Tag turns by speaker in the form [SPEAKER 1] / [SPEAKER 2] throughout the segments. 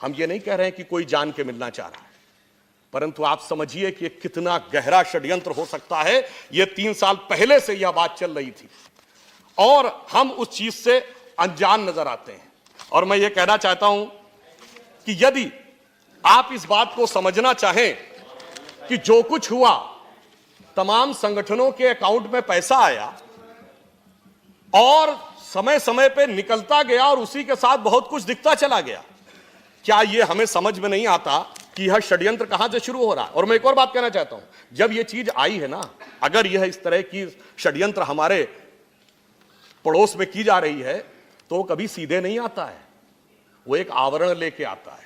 [SPEAKER 1] हम ये नहीं कह रहे हैं कि कोई जान के मिलना चाह रहा है, परंतु आप समझिए कि कितना गहरा षड्यंत्र हो सकता है। ये 3 साल पहले से यह बात चल रही थी और हम उस चीज से अनजान नजर आते हैं। और मैं ये कहना चाहता हूं कि यदि आप इस बात को समझना चाहें कि जो कुछ हुआ, तमाम संगठनों के अकाउंट में पैसा आया और समय समय पे निकलता गया और उसी के साथ बहुत कुछ दिखता चला गया, क्या यह हमें समझ में नहीं आता कि यह षड्यंत्र कहां से शुरू हो रहा है। और मैं एक और बात कहना चाहता हूं, जब यह चीज आई है ना, अगर यह इस तरह की षड्यंत्र हमारे पड़ोस में की जा रही है तो कभी सीधे नहीं आता है, वो एक आवरण लेके आता है।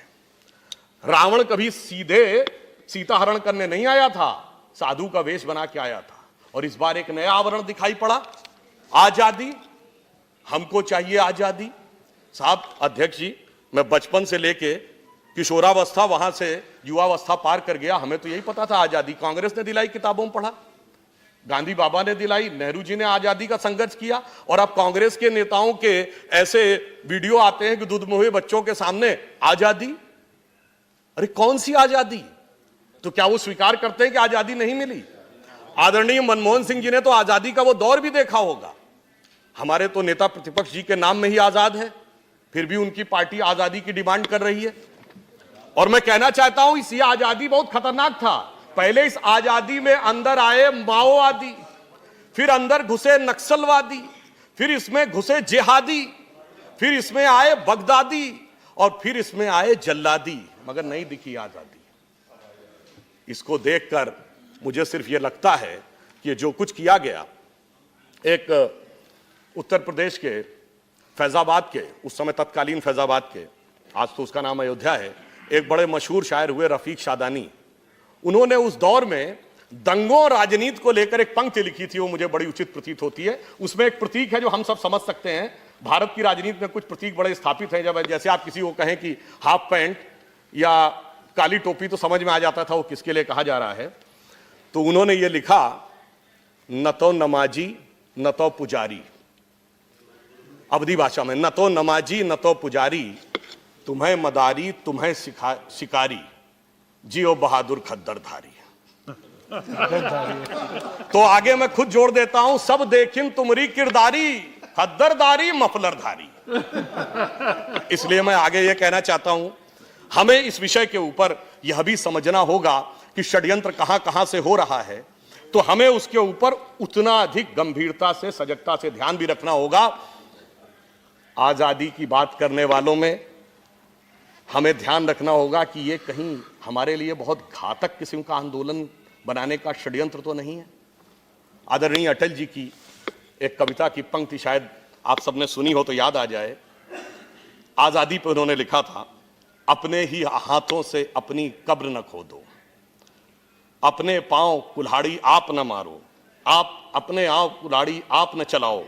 [SPEAKER 1] रावण कभी सीधे सीता हरण करने नहीं आया था, साधु का वेश बना के आया था। और इस बार एक नया आवरण दिखाई पड़ा, आजादी, हमको चाहिए आजादी। साहब अध्यक्ष जी, मैं बचपन से लेके किशोरावस्था, वहां से युवावस्था पार कर गया, हमें तो यही पता था आजादी कांग्रेस ने दिलाई, किताबों में पढ़ा, गांधी बाबा ने दिलाई, नेहरू जी ने आजादी का संघर्ष किया। और अब कांग्रेस के नेताओं के ऐसे वीडियो आते हैं कि दूध में हुए बच्चों के सामने आजादी। अरे कौन सी आजादी? तो क्या वो स्वीकार करते हैं कि आजादी नहीं मिली? आदरणीय मनमोहन सिंह जी ने तो आजादी का वो दौर भी देखा होगा। हमारे तो नेता प्रतिपक्ष जी के नाम में ही आजाद है, फिर भी उनकी पार्टी आजादी की डिमांड कर रही है। और मैं कहना चाहता हूं, इस आजादी बहुत खतरनाक था। पहले इस आजादी में अंदर आए माओवादी, फिर अंदर घुसे नक्सलवादी, फिर इसमें घुसे जिहादी, फिर इसमें आए बगदादी और फिर इसमें आए जल्लादी, मगर नहीं दिखी आजादी। इसको देखकर मुझे सिर्फ यह लगता है कि जो कुछ किया गया, एक उत्तर प्रदेश के फैजाबाद के, उस समय तत्कालीन फैजाबाद के, आज तो उसका नाम अयोध्या है, एक बड़े मशहूर शायर हुए रफीक शादानी। उन्होंने उस दौर में दंगों और राजनीति को लेकर एक पंक्ति लिखी थी, वो मुझे बड़ी उचित प्रतीत होती है। उसमें एक प्रतीक है जो हम सब समझ सकते हैं। भारत की राजनीति में कुछ प्रतीक बड़े स्थापित हैं। जब जैसे आप किसी को कहें कि हाफ पैंट या काली टोपी, तो समझ में आ जाता था वो किसके लिए कहा जा रहा है। तो उन्होंने ये लिखा, न तो नमाजी न तो पुजारी, अवधी भाषा में, न तो नमाजी न तो पुजारी, तुम्हें मदारी तुम्हें शिकारी, जियो बहादुर खद्दरधारी। तो आगे मैं खुद जोड़ देता हूं, सब देखिन तुमरी किरदारी, खद्दरदारी मफलरधारी। इसलिए मैं आगे यह कहना चाहता हूं, हमें इस विषय के ऊपर यह भी समझना होगा कि षड्यंत्र कहां कहां से हो रहा है, तो हमें उसके ऊपर उतना अधिक गंभीरता से, सजगता से ध्यान भी रखना होगा। आजादी की बात करने वालों में हमें ध्यान रखना होगा कि ये कहीं हमारे लिए बहुत घातक किस्म का आंदोलन बनाने का षड्यंत्र तो नहीं है। आदरणीय अटल जी की एक कविता की पंक्ति शायद आप सबने सुनी हो तो याद आ जाए। आजादी पर उन्होंने लिखा था, अपने ही हाथों से अपनी कब्र न खोदो, अपने पांव कुल्हाड़ी आप न मारो, आप अपने आओ कुल्हाड़ी आप न चलाओ,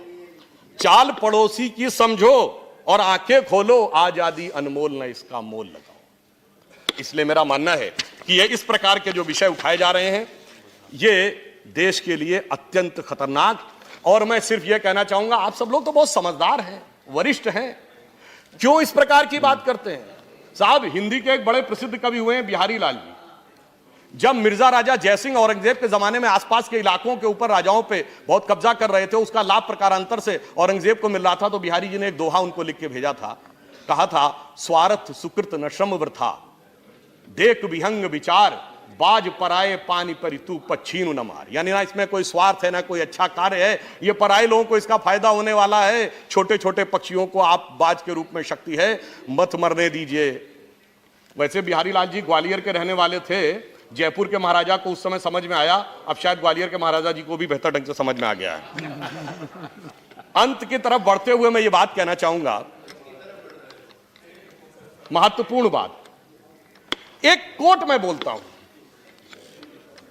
[SPEAKER 1] चाल पड़ोसी की समझो और आंखें खोलो, आजादी अनमोल न इसका मोल लगाओ। इसलिए मेरा मानना है कि ये इस प्रकार के जो विषय उठाए जा रहे हैं, ये देश के लिए अत्यंत खतरनाक। और मैं सिर्फ ये कहना चाहूंगा, आप सब लोग तो बहुत समझदार हैं, वरिष्ठ हैं, क्यों इस प्रकार की बात करते हैं? साहब, हिंदी के एक बड़े प्रसिद्ध कवि हुए हैं बिहारी लाल जी। जब मिर्जा राजा जयसिंह औरंगजेब के जमाने में आसपास के इलाकों के ऊपर राजाओं पे बहुत कब्जा कर रहे थे, उसका लाभ प्रकारांतर से औरंगजेब को मिल रहा था, तो बिहारी जी ने एक दोहा उनको लिख के भेजा था। कहा था, स्वार्थ सुकृत न श्रम वृथा, देख विहंग विचार, बाज पराए पानी पर तू पच्छीनु न मार। यानी ना इसमें कोई स्वार्थ है ना कोई अच्छा कार्य है, ये पराए लोगों को इसका फायदा होने वाला है। छोटे छोटे पक्षियों को आप बाज के रूप में शक्ति है, मत मरने दीजिए। वैसे बिहारी लाल जी ग्वालियर के रहने वाले थे। जयपुर के महाराजा को उस समय समझ में आया, अब शायद ग्वालियर के महाराजा जी को भी बेहतर ढंग से समझ में आ गया है। अंत की तरफ बढ़ते हुए मैं ये बात कहना चाहूंगा, महत्वपूर्ण बात, एक कोट मैं बोलता हूं,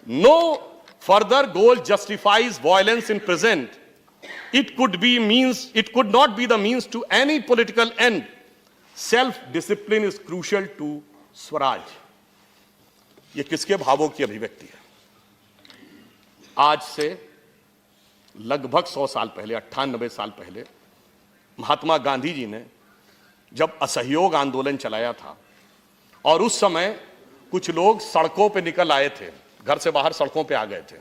[SPEAKER 1] no further goal justifies violence in present, it could not be the means to any political end, self discipline is crucial to swaraj. ये किसके भावों की अभिव्यक्ति है? आज से लगभग 100 साल पहले, 98 साल पहले, महात्मा गांधी जी ने जब असहयोग आंदोलन चलाया था, और उस समय कुछ लोग सड़कों पे निकल आए थे, घर से बाहर सड़कों पे आ गए थे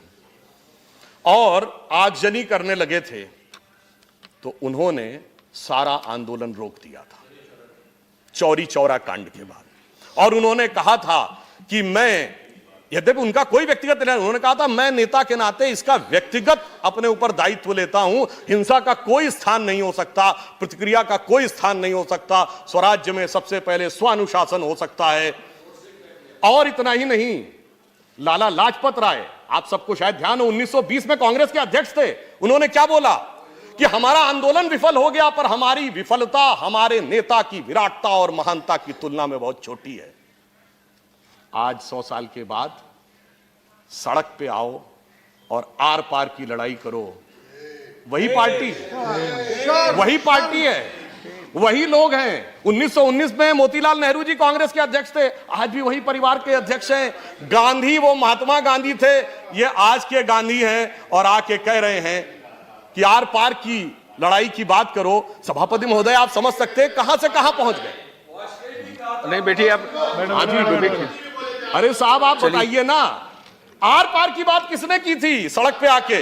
[SPEAKER 1] और आगजनी करने लगे थे, तो उन्होंने सारा आंदोलन रोक दिया था चौरी चौरा कांड के बाद। और उन्होंने कहा था कि मैं, यद्यपि उनका कोई व्यक्तिगत नहीं, उन्होंने कहा था मैं नेता के नाते इसका व्यक्तिगत अपने ऊपर दायित्व लेता हूं, हिंसा का कोई स्थान नहीं हो सकता, प्रतिक्रिया का कोई स्थान नहीं हो सकता, स्वराज्य में सबसे पहले स्वानुशासन हो सकता है। और इतना ही नहीं, लाला लाजपत राय, आप सबको शायद ध्यान हो, 1920 में कांग्रेस के अध्यक्ष थे, उन्होंने क्या बोला कि हमारा आंदोलन विफल हो गया, पर हमारी विफलता हमारे नेता की विराटता और महानता की तुलना में बहुत छोटी है। आज 100 साल के बाद सड़क पे आओ और आर पार की लड़ाई करो, वही पार्टी है, वही लोग हैं। 1919 में मोतीलाल नेहरू जी कांग्रेस के अध्यक्ष थे, आज भी वही परिवार के अध्यक्ष हैं। गांधी वो महात्मा गांधी थे, ये आज के गांधी हैं और आके कह रहे हैं कि आर पार की लड़ाई की बात करो। सभापति महोदय, आप समझ सकते हैं कहां से कहां पहुंच गए।
[SPEAKER 2] नहीं बैठिए आप।
[SPEAKER 1] अरे साहब आप बताइए ना, आर पार की बात किसने की थी सड़क पे आके?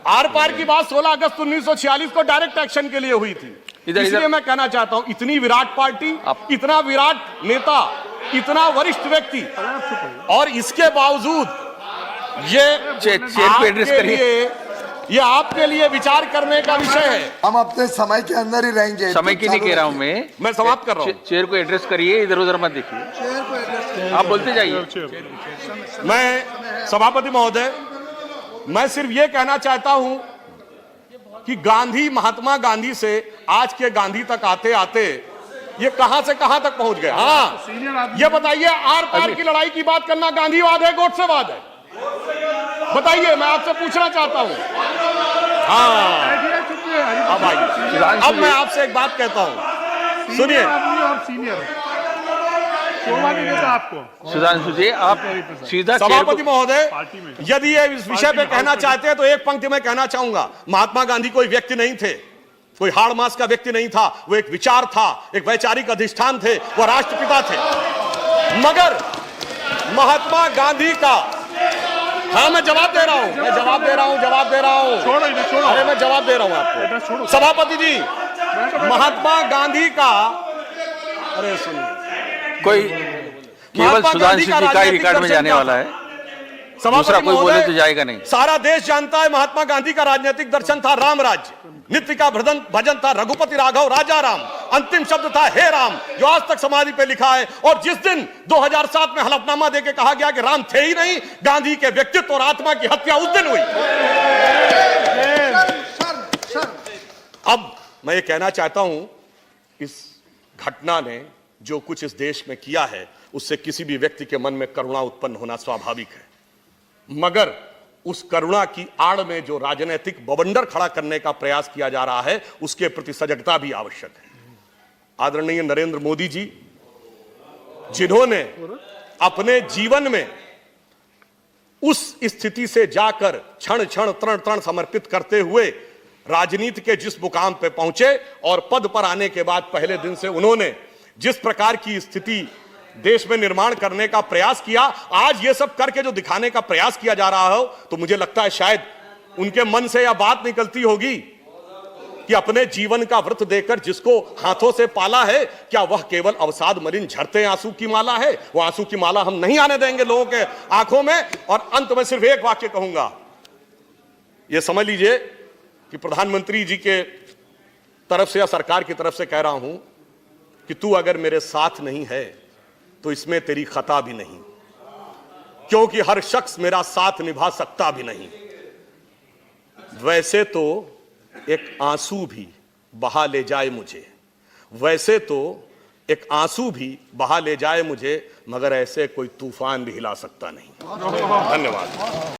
[SPEAKER 1] आर पार की बात 16 अगस्त 1946 को डायरेक्ट एक्शन के लिए हुई थी। इसलिए मैं कहना चाहता हूं, इतनी विराट पार्टी, इतना विराट नेता, इतना वरिष्ठ व्यक्ति, और इसके बावजूद ये आपके लिए विचार करने का विषय है।
[SPEAKER 3] हम अपने समय के अंदर ही रहेंगे।
[SPEAKER 2] समय की नहीं कह रहा हूं मैं
[SPEAKER 1] समाप्त कर रहा हूं।
[SPEAKER 2] चेयर को एड्रेस करिए, इधर उधर मत देखिए, आप बोलते जाइए।
[SPEAKER 1] मैं सभापति महोदय, मैं सिर्फ ये कहना चाहता हूं कि गांधी, महात्मा गांधी से आज के गांधी तक आते आते ये कहां से कहां तक पहुंच गए। हाँ, ये बताइए, आर पार की लड़ाई की बात करना गांधीवाद है, गोडसेवाद है? बताइए, मैं आपसे पूछना चाहता हूं। हाँ, अब मैं आपसे एक बात कहता हूं, सुनिए।
[SPEAKER 2] सुधांशु जी, आप सीधा
[SPEAKER 1] सभापति महोदय, यदि ये इस विषय पे कहना चाहते हैं तो एक पंक्ति में कहना चाहूंगा। महात्मा गांधी कोई व्यक्ति नहीं थे, कोई हाड़ मास का व्यक्ति नहीं था, वो एक विचार था, एक वैचारिक अधिष्ठान थे, वो राष्ट्रपिता थे। मगर महात्मा गांधी का, हाँ मैं जवाब दे रहा हूं, मैं जवाब दे रहा हूं। अरे मैं जवाब दे रहा हूं आपको सभापति जी। महात्मा गांधी का, अरे सुनिए,
[SPEAKER 2] कोई केवल सुधांशु जी का ही रिकॉर्ड में जाने वाला है, दूसरा कोई बोले तो जाएगा नहीं।
[SPEAKER 1] सारा देश जानता है महात्मा गांधी का राजनीतिक दर्शन था राम राज्य, नित्य का भजन था रघुपति राघव राजा राम, अंतिम शब्द था हे राम, जो आज तक समाधि पे लिखा है। और जिस दिन 2007 में हलफनामा देके कहा गया कि राम थे ही नहीं, गांधी के व्यक्तित्व और आत्मा की हत्या उस दिन हुई। अब मैं ये कहना चाहता हूं, इस घटना ने जो कुछ इस देश में किया है, उससे किसी भी व्यक्ति के मन में करुणा उत्पन्न होना स्वाभाविक है, मगर उस करुणा की आड़ में जो राजनीतिक बवंडर खड़ा करने का प्रयास किया जा रहा है, उसके प्रति सजगता भी आवश्यक है। आदरणीय नरेंद्र मोदी जी, जिन्होंने अपने जीवन में उस स्थिति से जाकर क्षण क्षण तरण तरण समर्पित करते हुए राजनीति के जिस मुकाम पे पहुंचे, और पद पर आने के बाद पहले दिन से उन्होंने जिस प्रकार की स्थिति देश में निर्माण करने का प्रयास किया, आज ये सब करके जो दिखाने का प्रयास किया जा रहा हो, तो मुझे लगता है शायद उनके मन से यह बात निकलती होगी कि अपने जीवन का व्रत देकर जिसको हाथों से पाला है, क्या वह केवल अवसाद मलिन झरते आंसू की माला है? वो आंसू की माला हम नहीं आने देंगे लोगों के आंखों में। और अंत में सिर्फ एक वाक्य कहूंगा, यह समझ लीजिए कि प्रधानमंत्री जी के तरफ से या सरकार की तरफ से कह रहा हूं कि तू अगर मेरे साथ नहीं है तो इसमें तेरी खता भी नहीं, क्योंकि हर शख्स मेरा साथ निभा सकता भी नहीं। वैसे तो एक आंसू भी बहा ले जाए मुझे, वैसे तो एक आंसू भी बहा ले जाए मुझे, मगर ऐसे कोई तूफान भी हिला सकता नहीं। धन्यवाद।